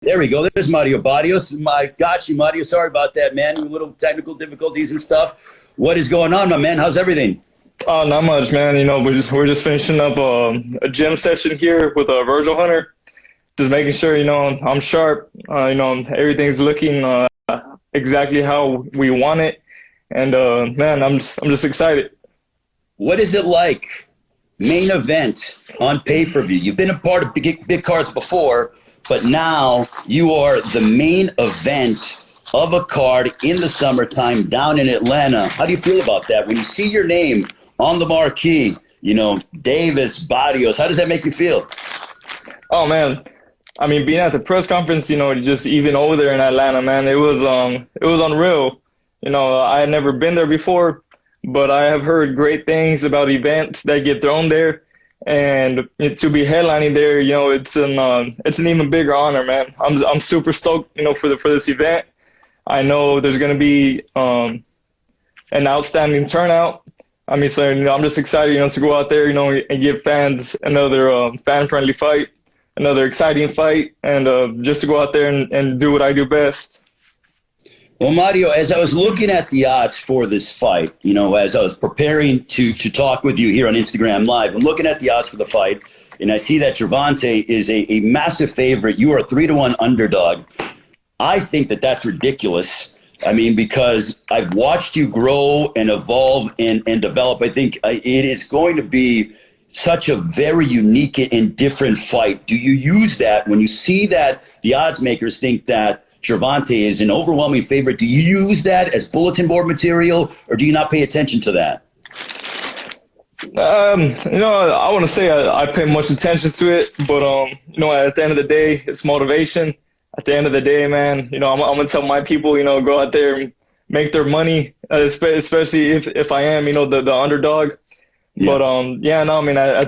There we go. There's Mario Barrios. Got you, Mario. Sorry about that, man. A little technical difficulties and stuff. What is going on, my man? How's everything? Oh, not much, man. We're just finishing up a gym session here with Virgil Hunter. Just making sure I'm sharp. Everything's looking exactly how we want it, and man, I'm just excited. What is it like? Main event on pay-per-view. You've been a part of big cards before, but now you are the main event of a card in the summertime down in Atlanta. How do you feel about that? When you see your name on the marquee, Davis, Barrios, how does that make you feel? Oh man, I mean, being at the press conference, just even over there in Atlanta, man, it was unreal. I had never been there before, but I have heard great things about events that get thrown there, and to be headlining there, it's an even bigger honor, man. I'm super stoked, for this event. I know there's gonna be an outstanding turnout. I mean, so I'm just excited, to go out there, and give fans another fan-friendly fight, another exciting fight, and just to go out there and do what I do best. Well, Mario, as I was looking at the odds for this fight, as I was preparing to talk with you here on Instagram Live, I'm looking at the odds for the fight, and I see that Gervonta is a massive favorite. You are a 3-1 underdog. I think that that's ridiculous. I mean, because I've watched you grow and evolve and develop. I think it is going to be such a very unique and different fight. Do you use that when you see that the odds makers think that Gervonta is an overwhelming favorite? Do you use that as bulletin board material, or do you not pay attention to that? I want to say I pay much attention to it, but at the end of the day, it's motivation. At the end of the day, man, I'm gonna tell my people, go out there and make their money, especially if I am, the underdog. Yeah. But at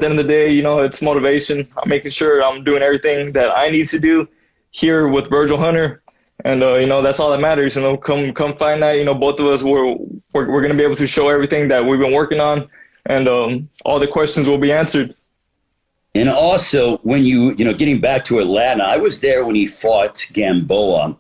the end of the day, it's motivation. I'm making sure I'm doing everything that I need to do here with Virgil Hunter, and that's all that matters. Come find that, both of us we're gonna be able to show everything that we've been working on, and all the questions will be answered. And also, when getting back to Atlanta, I was there when he fought Gamboa.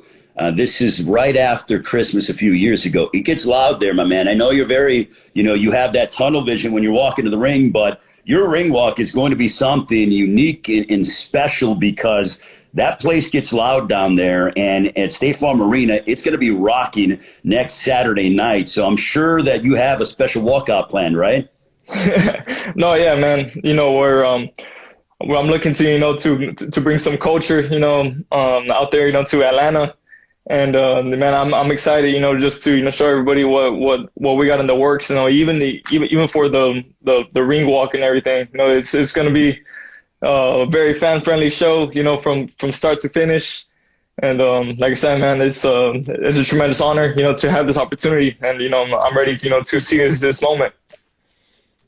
This is right after Christmas a few years ago. It gets loud there, my man. I know you're very, you have that tunnel vision when you're walking to the ring, but your ring walk is going to be something unique and special, because that place gets loud down there. And at State Farm Arena, it's going to be rocking next Saturday night. So I'm sure that you have a special walkout plan, right? No, yeah, man. I'm looking to bring some culture, out there, to Atlanta, and man, I'm excited, just to show everybody what we got in the works, even for the ring walk and everything. It's going to be a very fan friendly show, from start to finish, and like I said, man, it's a tremendous honor, to have this opportunity, and I'm ready to seize this moment.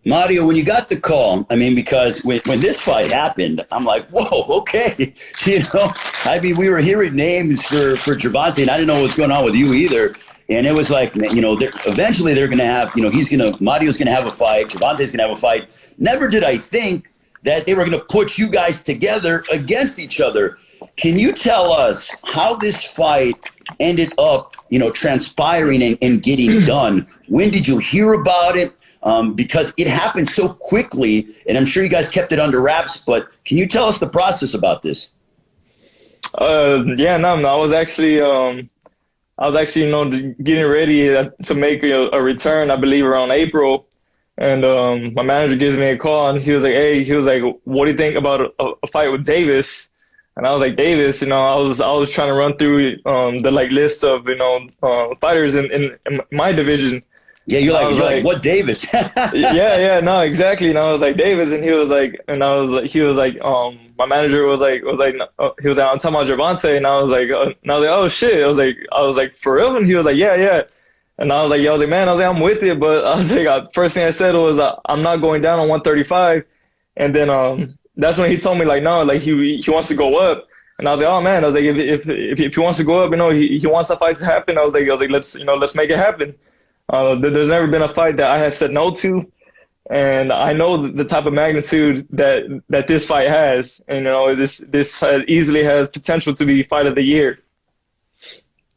Mario, when you got the call, I mean, because when this fight happened, I'm like, whoa, okay. We were hearing names for Gervonta, and I didn't know what was going on with you either. And it was like, eventually they're going to have, Mario's going to have a fight, Gervonta's going to have a fight. Never did I think that they were going to put you guys together against each other. Can you tell us how this fight ended up, transpiring and getting done? When did you hear about it? Because it happened so quickly, and I'm sure you guys kept it under wraps, but can you tell us the process about this? I was actually, getting ready to make a return, I believe around April, and my manager gives me a call, and he was like, what do you think about a fight with Davis? And I was like, Davis, I was trying to run through the list of fighters in my division. Yeah, you're like, what Davis? No, exactly. And I was like, Davis, and my manager was like, he was like, I'm talking about Gervonta, and I was like, oh shit. I was like, for real? And he was like, yeah. And I was like, man, I'm with you, but I was like, first thing I said was, I'm not going down on 135. And then, that's when he told me, no, he wants to go up. And I was like, oh man, I was like, if he wants to go up, he wants the fight to happen. I was like, let's make it happen. There's never been a fight that I have said no to. And I know the type of magnitude that this fight has. And, you know, this easily has potential to be fight of the year.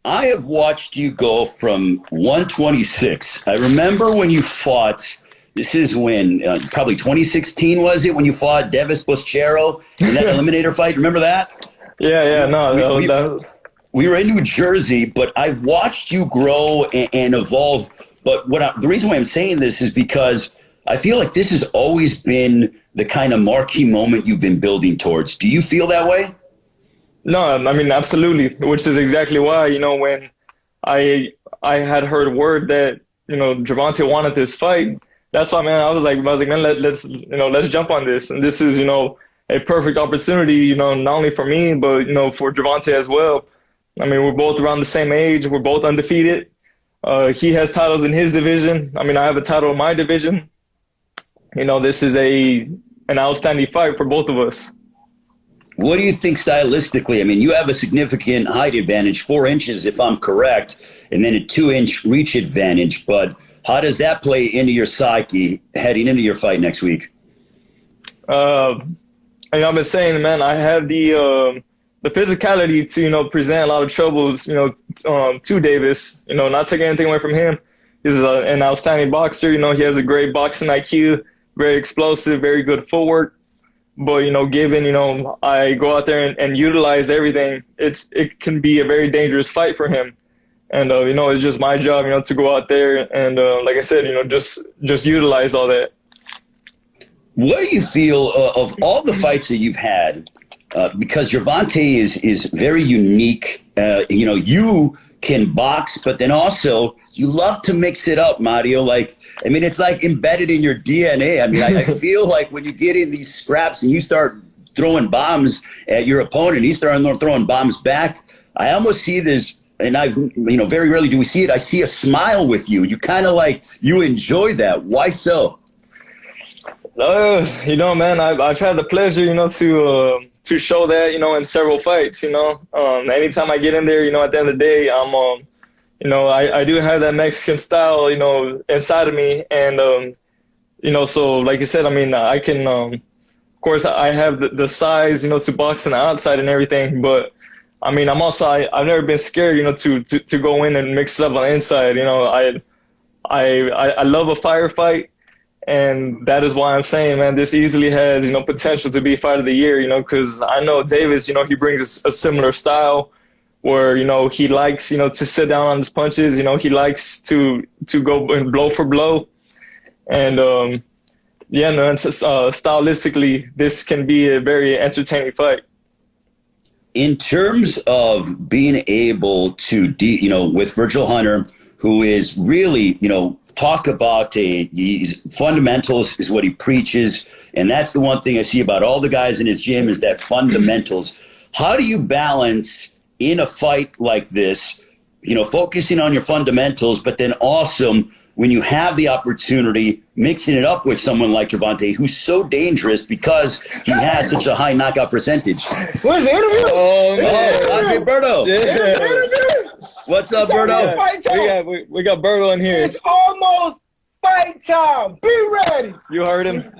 I have watched you go from 126. I remember when you fought. This is when probably 2016 was it when you fought Davis Boschero in that eliminator fight? Remember that? Yeah. No, we were in New Jersey, but I've watched you grow and evolve. But the reason why I'm saying this is because I feel like this has always been the kind of marquee moment you've been building towards. Do you feel that way? No, I mean, absolutely, which is exactly why, you know, when I had heard word that, you know, Gervonta wanted this fight, that's why, man, I was like, man, let's jump on this. And this is, you know, a perfect opportunity, you know, not only for me, but, you know, for Gervonta as well. I mean, we're both around the same age. We're both undefeated. He has titles in his division. I mean, I have a title in my division. You know, this is an outstanding fight for both of us. What do you think stylistically? I mean, you have a significant height advantage, 4 inches if I'm correct, and then a 2-inch reach advantage. But how does that play into your psyche heading into your fight next week? And I've been saying, man, I have the physicality to, you know, present a lot of troubles, you know, to Davis. You know, not taking anything away from him. He's an outstanding boxer. You know, he has a great boxing IQ, very explosive, very good footwork. But, you know, given, you know, I go out there and utilize everything, it can be a very dangerous fight for him. And, you know, it's just my job, you know, to go out there and, like I said, you know, just utilize all that. What do you feel of all the fights that you've had? Because Gervonta is very unique. You know, you can box, but then also you love to mix it up, Mario. Like, I mean, it's like embedded in your DNA. I mean, I feel like when you get in these scraps and you start throwing bombs at your opponent, he starts throwing bombs back. I almost see this, and you know, very rarely do we see it. I see a smile with you. You kind of like, you enjoy that. Why so? You know, man, I've had the pleasure, you know, to show that, you know, in several fights, you know. Anytime I get in there, you know, at the end of the day, I'm you know, I do have that Mexican style, you know, inside of me. And, you know, so like you said, I mean, I can, of course, I have the size, you know, to box on the outside and everything. But, I mean, I've never been scared, you know, to go in and mix it up on the inside. You know, I love a firefight. And that is why I'm saying, man, this easily has, you know, potential to be fight of the year, you know, because I know Davis, you know, he brings a similar style where, you know, he likes, you know, to sit down on his punches. You know, he likes to go and blow for blow. And, yeah, man, stylistically, this can be a very entertaining fight. In terms of being able to, you know, with Virgil Hunter, who is really, you know, talk about fundamentals is what he preaches. And that's the one thing I see about all the guys in his gym is that fundamentals. How do you balance in a fight like this, you know, focusing on your fundamentals, but then also when you have the opportunity, mixing it up with someone like Gervonta, who's so dangerous because he has such a high knockout percentage? What's the interview? Andre Berto. Yeah. What's up, Berto? We got Berto in here. It's almost fight time. Be ready. You heard him.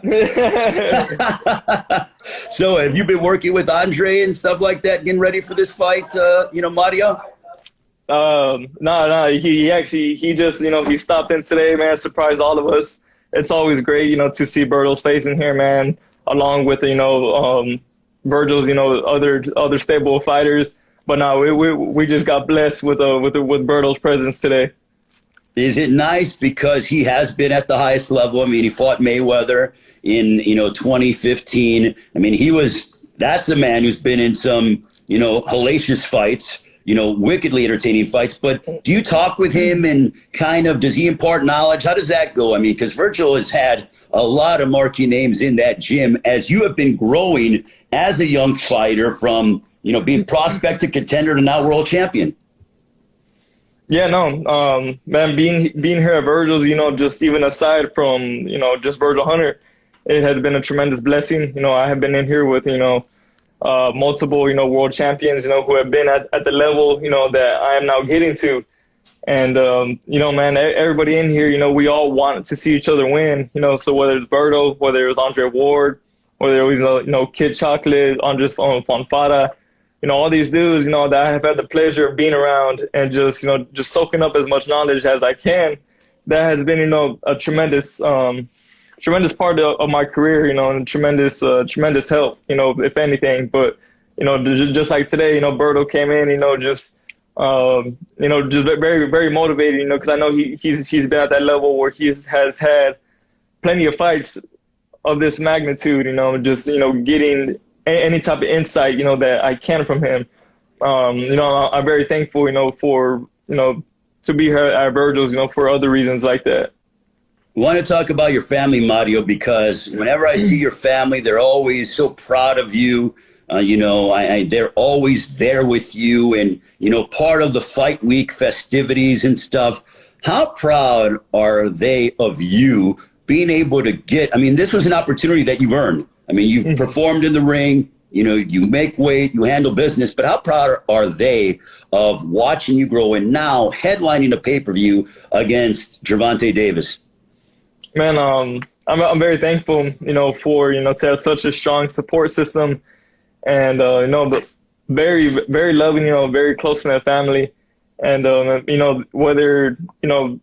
So have you been working with Andre and stuff like that, getting ready for this fight, you know, Mario? No. He just, you know, he stopped in today, man, surprised all of us. It's always great, you know, to see Berto's face in here, man, along with, you know, Virgil's, you know, other stable fighters. But no, we just got blessed with Berto's presence today. Is it nice because he has been at the highest level? I mean, he fought Mayweather in, you know, 2015. I mean, that's a man who's been in some, you know, hellacious fights, you know, wickedly entertaining fights. But do you talk with him and kind of, does he impart knowledge? How does that go? I mean, because Virgil has had a lot of marquee names in that gym as you have been growing as a young fighter from, you know, being prospect to contender to now world champion. Yeah, no, man, being here at Virgil's, you know, just even aside from, you know, just Virgil Hunter, it has been a tremendous blessing. You know, I have been in here with, you know, multiple, you know, world champions, you know, who have been at the level, you know, that I am now getting to. And, you know, man, everybody in here, you know, we all want to see each other win, you know, so whether it's Berto, whether it was Andre Ward, whether it was, you know, Kid Chocolate, Andres Fonfara, you know, all these dudes, you know, that I have had the pleasure of being around and just, you know, just soaking up as much knowledge as I can. That has been, you know, a tremendous part of my career, you know, and tremendous help, you know, if anything. But, you know, just like today, you know, Berto came in, you know, just very, very motivated, you know, because I know he's been at that level where he has had plenty of fights of this magnitude, you know, just, you know, getting any type of insight, you know, that I can from him. You know, I'm very thankful, you know, for, you know, to be here at Virgil's, you know, for other reasons like that. I want to talk about your family, Mario, because whenever I see your family, they're always so proud of you. You know, they're always there with you and, you know, part of the fight week festivities and stuff. How proud are they of you being able to get, I mean, this was an opportunity that you've earned. I mean, you've performed in the ring, you know, you make weight, you handle business, but how proud are they of watching you grow and now headlining a pay-per-view against Gervonta Davis? Man, I'm very thankful, you know, for, you know, to have such a strong support system and, you know, very, very loving, you know, very close to that family. And, you know, whether, you know,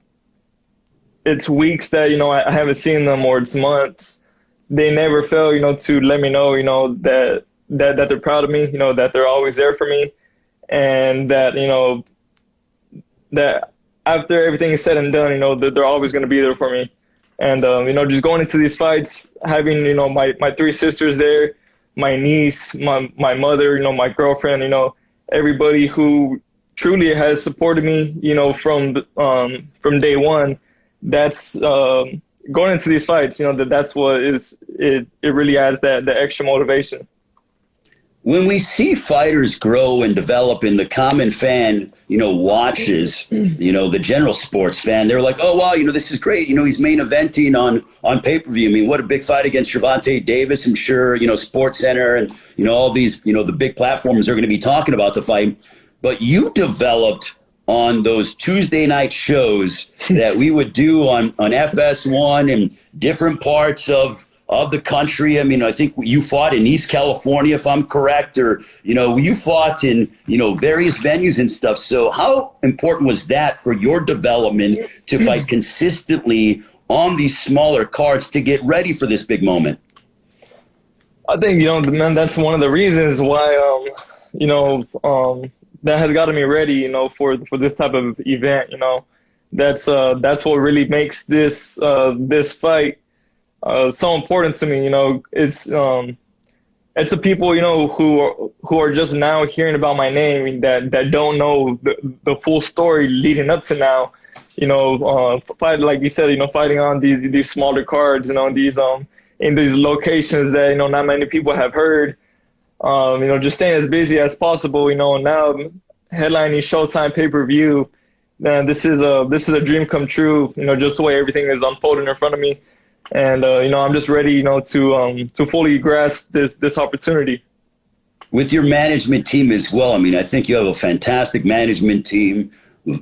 it's weeks that, you know, I haven't seen them or it's months, they never fail, you know, to let me know, you know, that they're proud of me, you know, that they're always there for me and that, you know, that after everything is said and done, you know, that they're always going to be there for me. And, you know, just going into these fights, having, you know, my three sisters there, my niece, my mother, you know, my girlfriend, you know, everybody who truly has supported me, you know, from day one. That's going into these fights, you know, that's what it really adds that the extra motivation. When we see fighters grow and develop and the common fan, you know, watches, you know, the general sports fan, they're like, oh, wow, you know, this is great. You know, he's main eventing on pay-per-view. I mean, what a big fight against Gervonta Davis. I'm sure, you know, Sports Center and, you know, all these, you know, the big platforms are going to be talking about the fight. But you developed on those Tuesday night shows that we would do on FS1 and different parts of the country. I mean, I think you fought in East California, if I'm correct, or, you know, you fought in, you know, various venues and stuff. So how important was that for your development to fight consistently on these smaller cards to get ready for this big moment? I think, you know, man, that's one of the reasons why, you know, that has gotten me ready, you know, for this type of event. You know, that's what really makes this fight so important to me. You know, it's the people, you know, who are just now hearing about my name that don't know the full story leading up to now. You know, fight, like you said, you know, fighting on these smaller cards, you know, these in these locations that, you know, not many people have heard. You know, just staying as busy as possible, you know, and now headlining Showtime pay-per-view, this is a dream come true, you know, just the way everything is unfolding in front of me. And, you know, I'm just ready, you know, to fully grasp this opportunity. With your management team as well, I mean, I think you have a fantastic management team,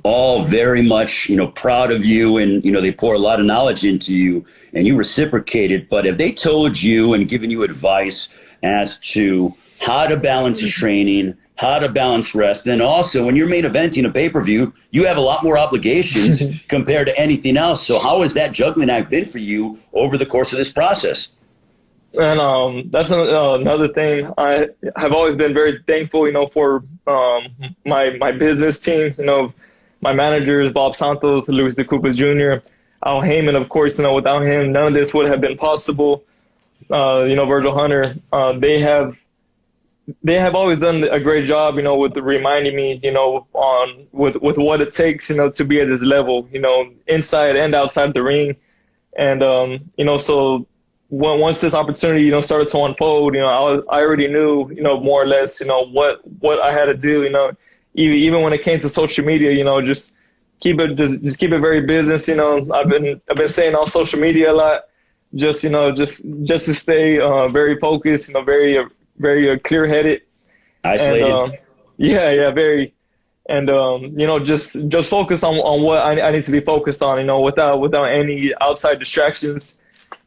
all very much, you know, proud of you, and, you know, they pour a lot of knowledge into you and you reciprocated. But have they told you and given you advice as to how to balance training, how to balance rest? And also, when you're main eventing a pay-per-view, you have a lot more obligations compared to anything else. So how has that juggling act been for you over the course of this process? And that's another thing. I have always been very thankful, you know, for my business team, you know, my managers, Bob Santos, Luis de Cupas Jr., Al Heyman, of course. You know, without him, none of this would have been possible. You know, Virgil Hunter, they have always done a great job, you know, with reminding me, you know, with what it takes, you know, to be at this level, you know, inside and outside the ring. And, you know, so once this opportunity, you know, started to unfold, you know, I already knew, you know, more or less, you know, what I had to do, you know, even when it came to social media, you know, just keep it very business. You know, I've been saying on social media a lot, just, you know, just to stay very focused, you know, very clear-headed. Isolated. And, yeah, very. and just focus on what I need to be focused on, without any outside distractions.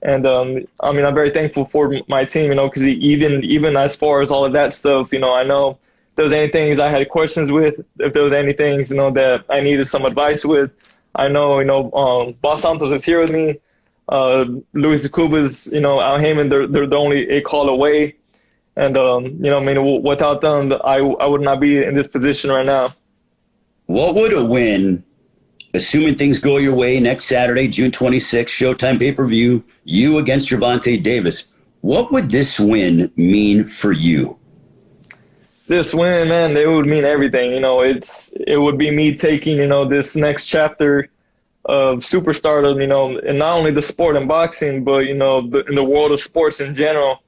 And I'm very thankful for my team, because even as far as all of that stuff, I know if there was any things I had questions with, if there was any things that I needed some advice with, I know Boss Santos is here with me. Luis Cuba's, Al Heyman, they're only a call away. And, without them, I would not be in this position right now. What would a win, assuming things go your way next Saturday, June 26th, Showtime pay-per-view, you against Gervonta Davis, what would this win mean for you? This win, man, it would mean everything. It would be me taking, this next chapter of superstardom, and not only the sport and boxing, but, in the world of sports in general.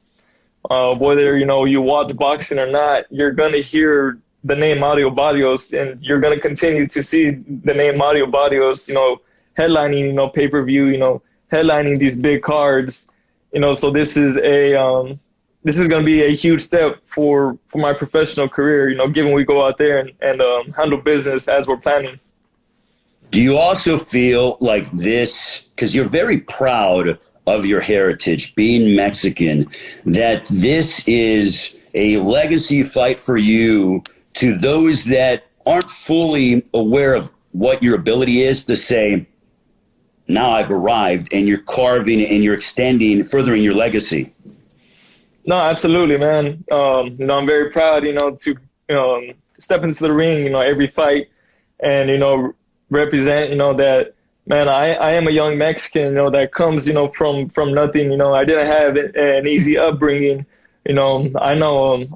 Whether, you watch boxing or not, you're going to hear the name Mario Barrios, and you're going to continue to see the name Mario Barrios, headlining, pay-per-view, headlining these big cards, so this is going to be a huge step for my professional career, given we go out there and handle business as we're planning. Do you also feel like this, because you're very proud of your heritage, being Mexican, that this is a legacy fight for you to those that aren't fully aware of what your ability is, to say, now I've arrived, and you're carving and you're extending, furthering your legacy? No, absolutely, man. I'm very proud, to step into the ring, every fight, and, represent, that, man, I am a young Mexican, that comes, from nothing. I didn't have an easy upbringing. I know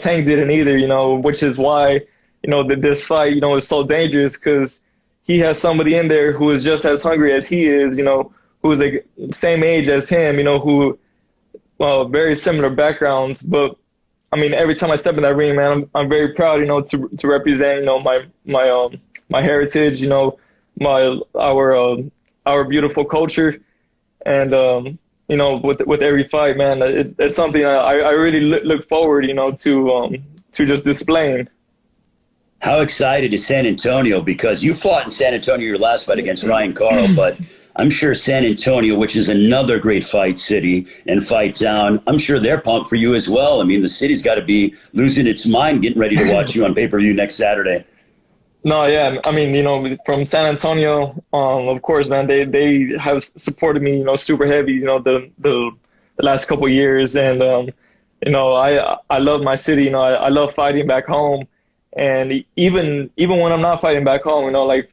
Tank didn't either, which is why, that this fight, is so dangerous, because he has somebody in there who is just as hungry as he is, who is the same age as him, who, very similar backgrounds. But every time I step in that ring, man, I'm very proud, to represent, my heritage, our beautiful culture, and with every fight, man, it's something I really look forward, to just displaying. How excited is San Antonio? Because you fought in San Antonio your last fight against Ryan Carl, but I'm sure San Antonio, which is another great fight city and fight town, I'm sure they're pumped for you as well. The city's got to be losing its mind getting ready to watch you on pay-per-view next Saturday. No, yeah. From San Antonio, of course, man, they have supported me, super heavy, the last couple of years. And, I love my city, I love fighting back home. And even when I'm not fighting back home, like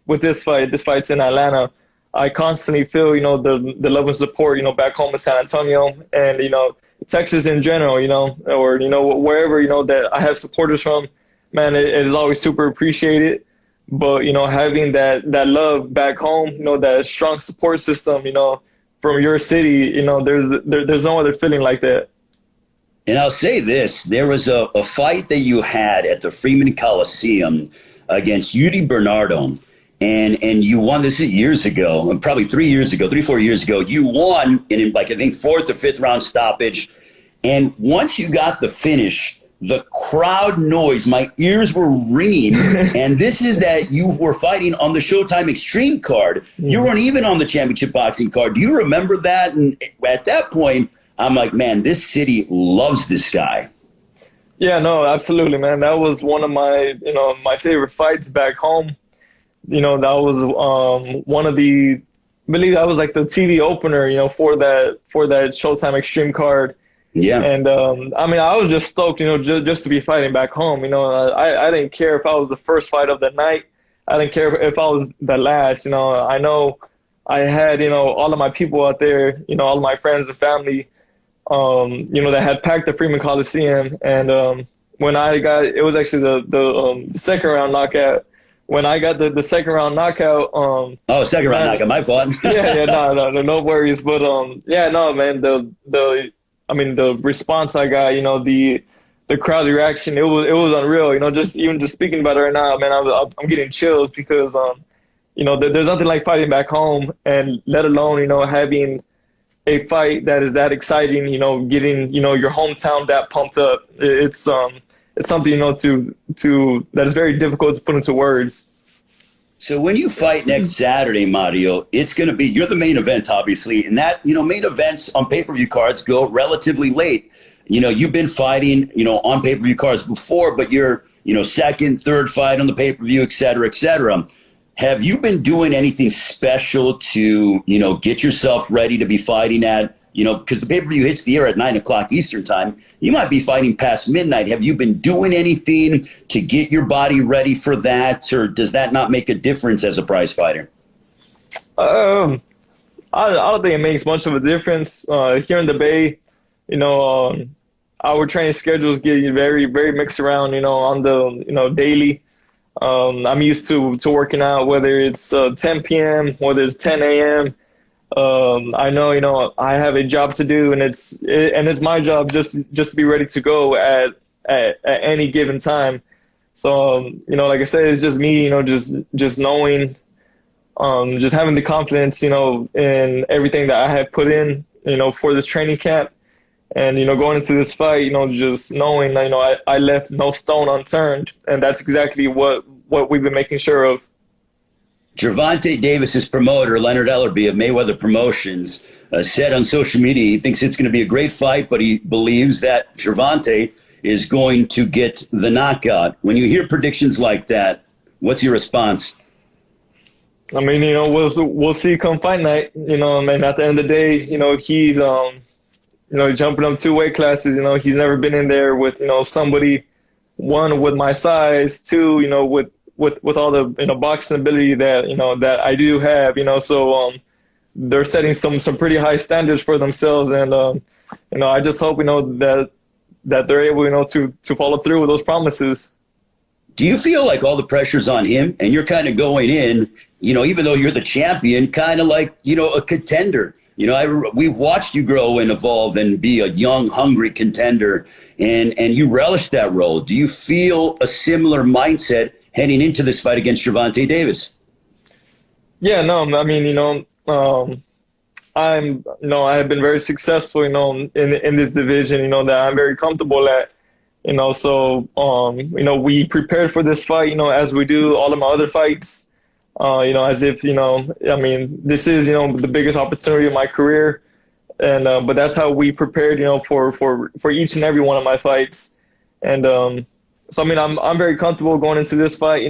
with this fight's in Atlanta, I constantly feel, the love and support, back home in San Antonio and, Texas in general, or, wherever, that I have supporters from. Man, it is always super appreciated. But, having that love back home, that strong support system, from your city, there's no other feeling like that. And I'll say this, there was a fight that you had at the Freeman Coliseum against Yuri Bernardo, and you won. This years ago, probably 4 years ago, you won in I think 4th or 5th round stoppage. And once you got the finish, the crowd noise, my ears were ringing. And this is that you were fighting on the Showtime Extreme card. You weren't even on the championship boxing card. Do you remember that? And at that point, I'm like, man, this city loves this guy. Yeah, no, absolutely, man. That was one of my, my favorite fights back home. That was one of I believe that was like the TV opener, for that Showtime Extreme card. Yeah. And, I was just stoked, just to be fighting back home. I didn't care if I was the first fight of the night. I didn't care if I was the last. I know I had, all of my people out there, all of my friends and family, that had packed the Freeman Coliseum. And when it was actually the second round knockout. When I got the second round knockout, second round knockout, my fault. no worries. But no, man, the response I got, the crowd reaction, it was unreal. Just speaking about it right now, man, I'm getting chills because there's nothing like fighting back home, and let alone having a fight that is that exciting. Getting your hometown that pumped up. It's it's something, to that is very difficult to put into words. So when you fight next Saturday, Mario, it's going to be, you're the main event, obviously, and that, main events on pay-per-view cards go relatively late. You've been fighting, on pay-per-view cards before, but you're, second, third fight on the pay-per-view, et cetera, et cetera. Have you been doing anything special to, get yourself ready to be fighting at, because the pay-per-view hits the air at 9 o'clock Eastern time. You might be fighting past midnight. Have you been doing anything to get your body ready for that, or does that not make a difference as a prize fighter? I don't think it makes much of a difference. Here in the Bay, our training schedules get very, very mixed around, on the, daily. I'm used to working out, whether it's 10 p.m., whether it's 10 a.m., I know, I have a job to do, and it's my job just to be ready to go at any given time. So, like I said, it's just me, just knowing, just having the confidence, in everything that I have put in, for this training camp, and, going into this fight, just knowing, I left no stone unturned, and that's exactly what we've been making sure of. Gervonta Davis's promoter, Leonard Ellerby of Mayweather Promotions, said on social media he thinks it's going to be a great fight, but he believes that Gervonta is going to get the knockout. When you hear predictions like that, what's your response? I mean, we'll see come fight night. At the end of the day, he's jumping up 2 weight classes. He's never been in there with somebody, one, with my size, two, with all the boxing ability that that I do have, so they're setting some pretty high standards for themselves, and I just hope that they're able to follow through with those promises. Do you feel like all the pressure's on him, and you're kind of going in, even though you're the champion, kind of like a contender? We've watched you grow and evolve and be a young, hungry contender, and you relish that role. Do you feel a similar mindset heading into this fight against Gervonta Davis? Yeah, no, I mean, I have been very successful, in this division, that I'm very comfortable at, so, we prepared for this fight, as we do all of my other fights, as if, I mean, this is, the biggest opportunity of my career. And, but that's how we prepared, for each and every one of my fights. And, so, I mean, I'm very comfortable going into this fight.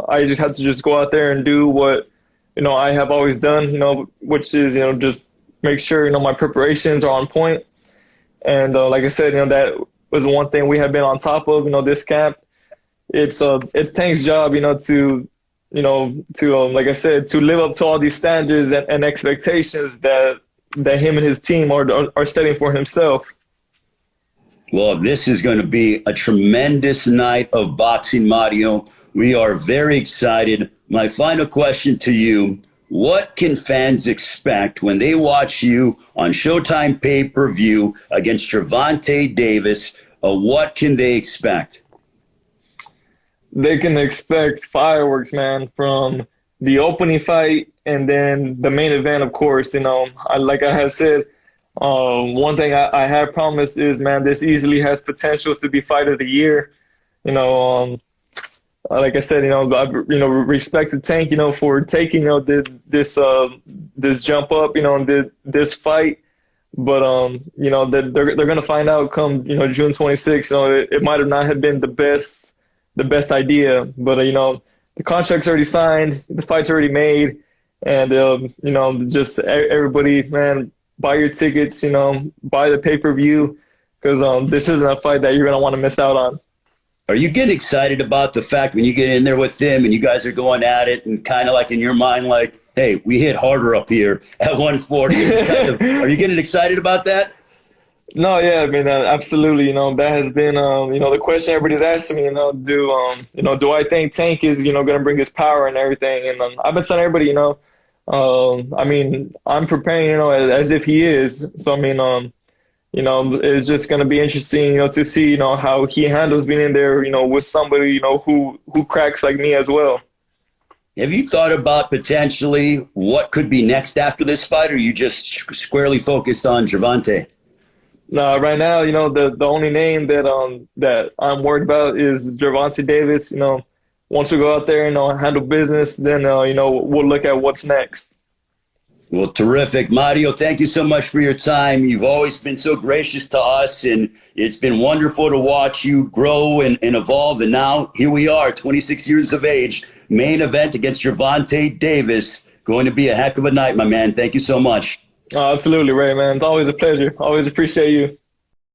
I just have to just go out there and do what, I have always done, which is, just make sure, my preparations are on point. And like I said, that was one thing we have been on top of, this camp. It's Tank's job, to like I said, to live up to all these standards and expectations that him and his team are setting for himself. Well, this is going to be a tremendous night of boxing, Mario. We are very excited. My final question to you, what can fans expect when they watch you on Showtime pay-per-view against Gervonta Davis? What can they expect? They can expect fireworks, man, from the opening fight and then the main event, of course. Like I have said, one thing I have promised is, man, this easily has potential to be fight of the year. Like I said, I respect Tank, for taking, this jump up, this fight. But, they're going to find out come, June 26th, it might have not have been the best idea, but, the contract's already signed, the fight's already made, and, just everybody, man, buy your tickets, buy the pay-per-view, because this isn't a fight that you're going to want to miss out on. Are you getting excited about the fact when you get in there with them and you guys are going at it and kind of like in your mind, like, hey, we hit harder up here at 140? Are you getting excited about that? No, yeah, I mean, absolutely. That has been, the question everybody's asking me, do I think Tank is, going to bring his power and everything? And I've been telling everybody, I mean, I'm preparing, as if he is. So, I mean, it's just going to be interesting, to see, how he handles being in there, with somebody, who cracks like me as well. Have you thought about potentially what could be next after this fight, or are you just squarely focused on Gervonta? Right now, the only name that I'm worried about is Gervonta Davis. Once we go out there and handle business, then we'll look at what's next. Well, terrific. Mario, thank you so much for your time. You've always been so gracious to us, and it's been wonderful to watch you grow and evolve. And now here we are, 26 years of age, main event against Gervonta Davis. Going to be a heck of a night, my man. Thank you so much. Absolutely, Ray, man. It's always a pleasure. Always appreciate you.